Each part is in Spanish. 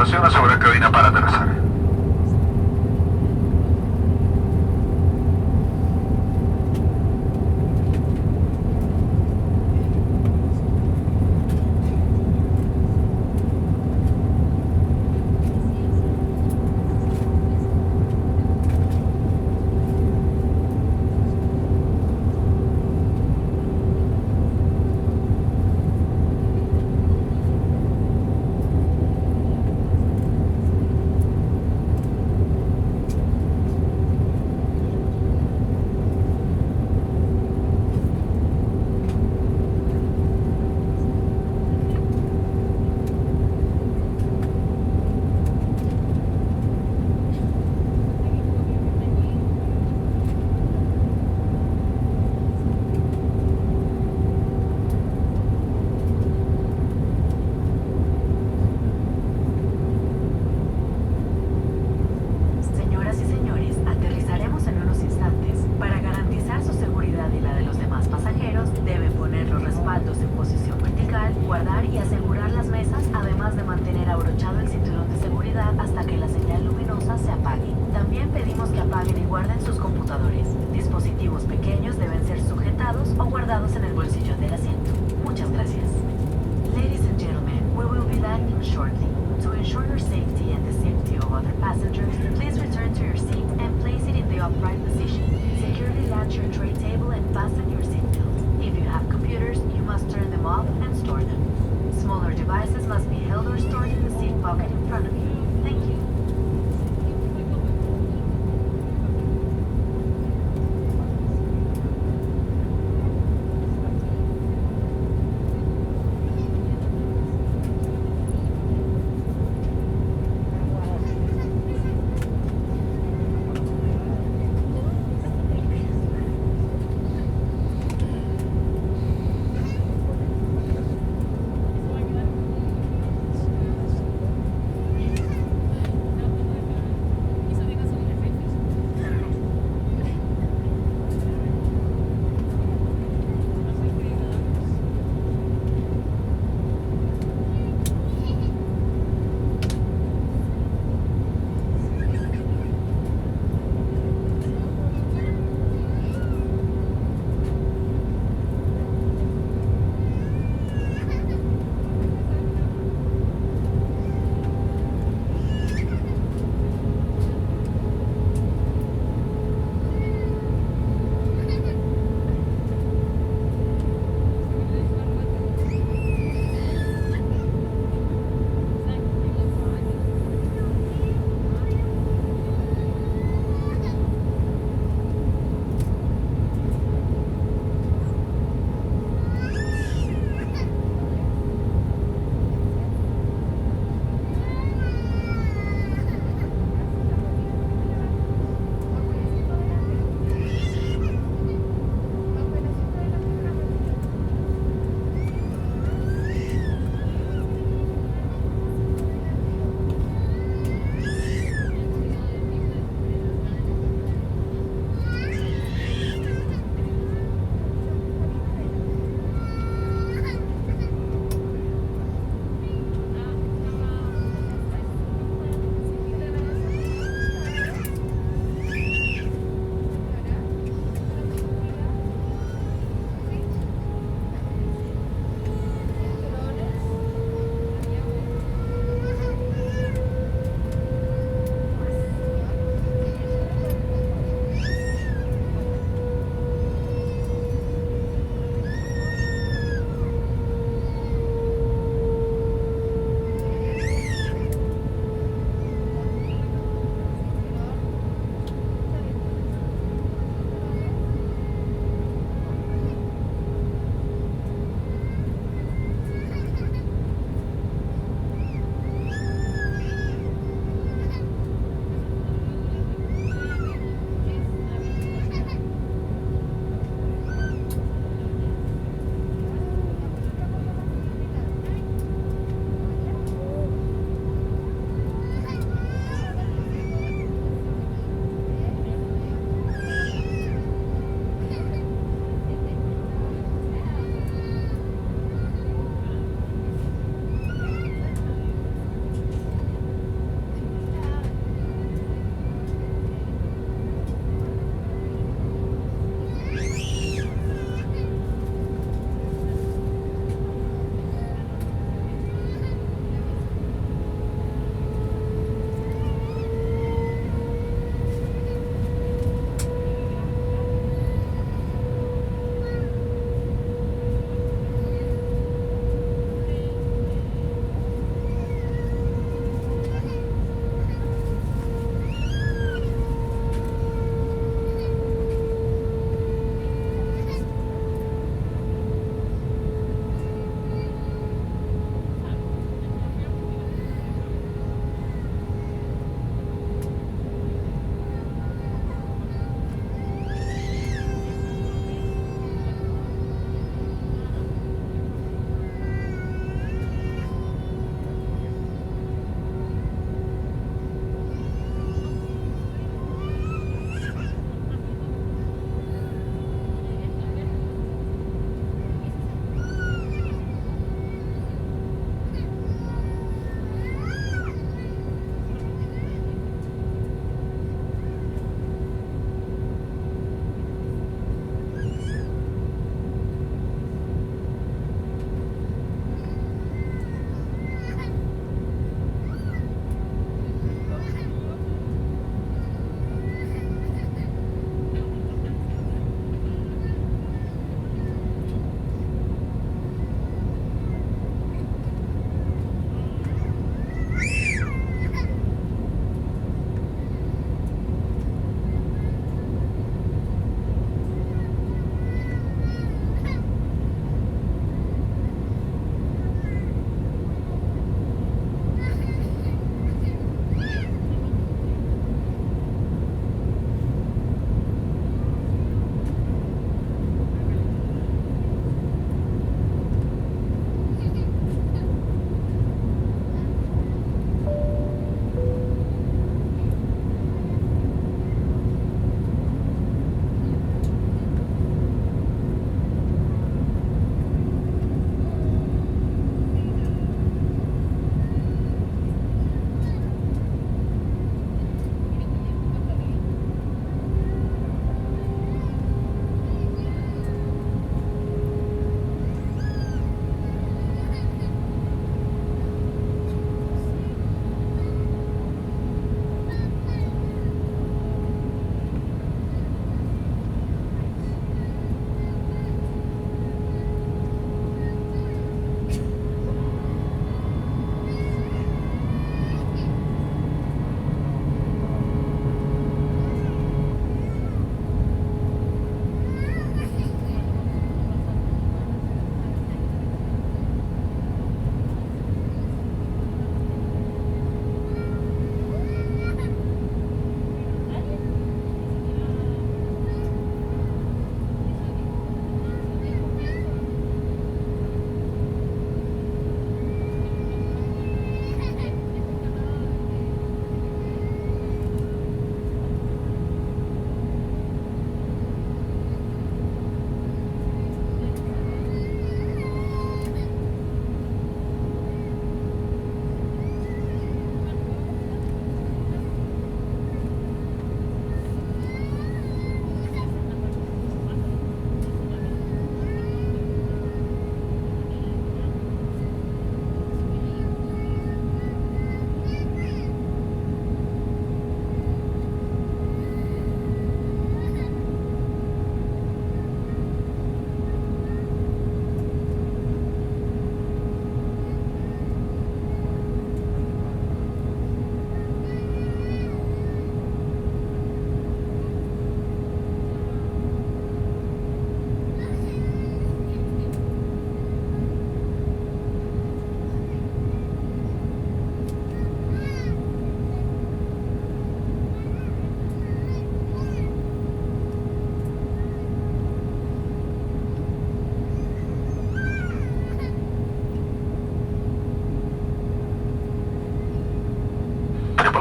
Tripulación, asegura cabina para aterrizar.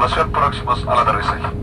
Tripulación próximos al aterrizaje.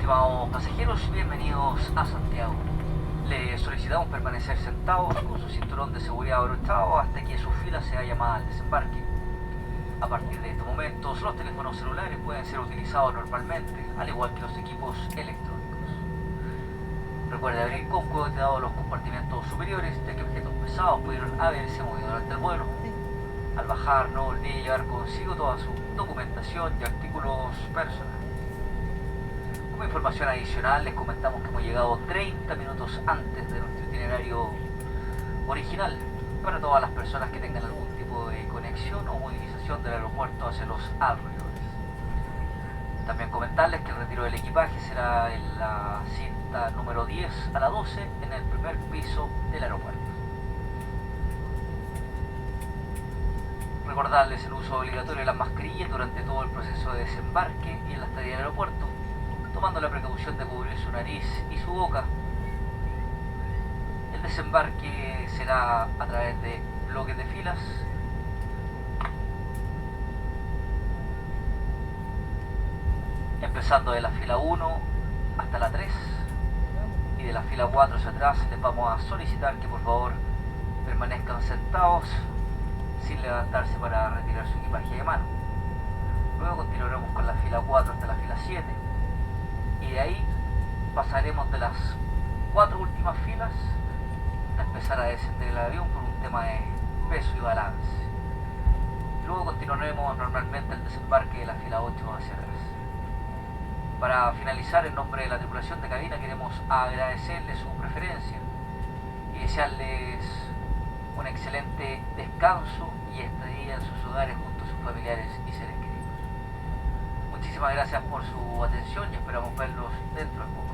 Estimados pasajeros, bienvenidos a Santiago. Les solicitamos permanecer sentados con su cinturón de seguridad abrochado hasta que su fila sea llamada al desembarque. A partir de estos momentos, los teléfonos celulares pueden ser utilizados normalmente, al igual que los equipos electrónicos. Recuerde abrir con cuidado los compartimentos superiores, ya que objetos pesados pudieron haberse movido durante el vuelo. Al bajar, no olvide llevar consigo toda su documentación y artículos personales. Como información adicional, les comentamos que hemos llegado 30 minutos antes de nuestro itinerario original para todas las personas que tengan algún tipo de conexión o movilización del aeropuerto hacia los alrededores. También comentarles que el retiro del equipaje será en la cinta número 10 a la 12 en el primer piso del aeropuerto. Recordarles el uso obligatorio de las mascarillas durante todo el proceso de desembarque y en la estadía del aeropuerto, tomando la precaución de cubrir su nariz y su boca. El desembarque será a través de bloques de filas empezando de la fila 1 hasta la 3 y de la fila 4 hacia atrás. Les vamos a solicitar que por favor permanezcan sentados sin levantarse para retirar su equipaje de mano. Luego continuaremos con la fila 4 hasta la fila 7 y de ahí pasaremos de las 4 últimas filas a empezar a descender el avión por un tema de peso y balance. Luego continuaremos normalmente el desembarque de la fila 8 hacia atrás. Para finalizar, en nombre de la tripulación de cabina queremos agradecerles su preferencia y desearles un excelente descanso y estadía en sus hogares junto a sus familiares y seres queridos. Muchísimas gracias por su atención y esperamos verlos dentro de poco.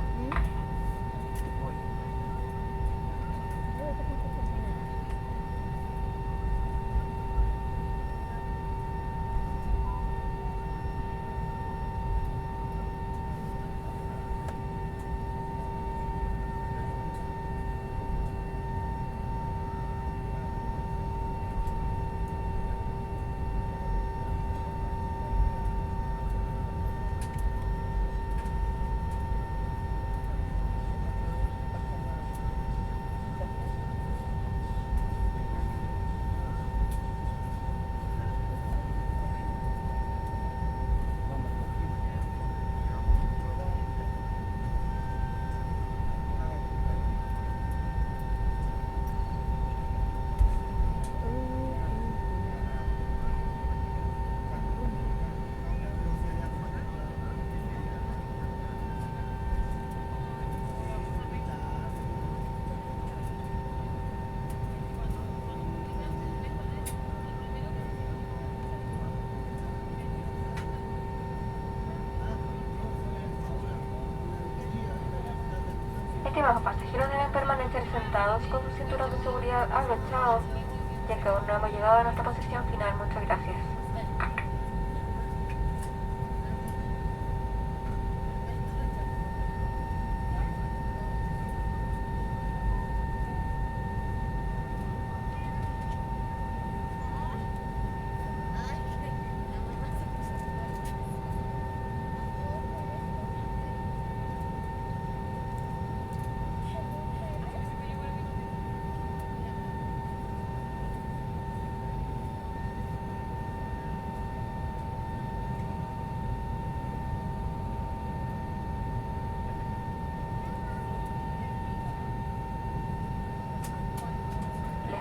Estimados pasajeros, deben permanecer sentados con sus cinturones de seguridad abrochados, ya que aún no hemos llegado a nuestra posición final. Muchas gracias.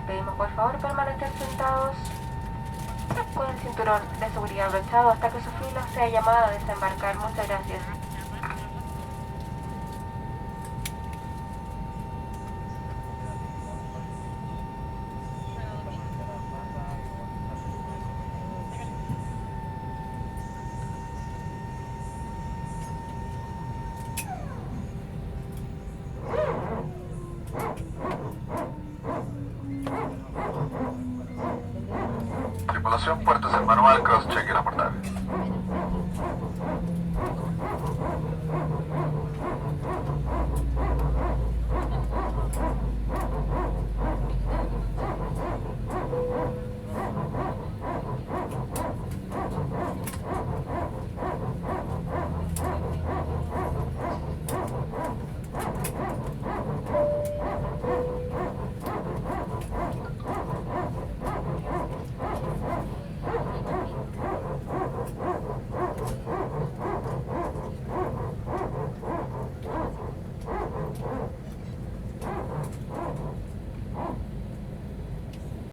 Pedimos por favor permanecer sentados con el cinturón de seguridad abrochado hasta que su fila sea llamada a desembarcar. Muchas gracias. Tripulación, puertas en manual, cross-check y reportar.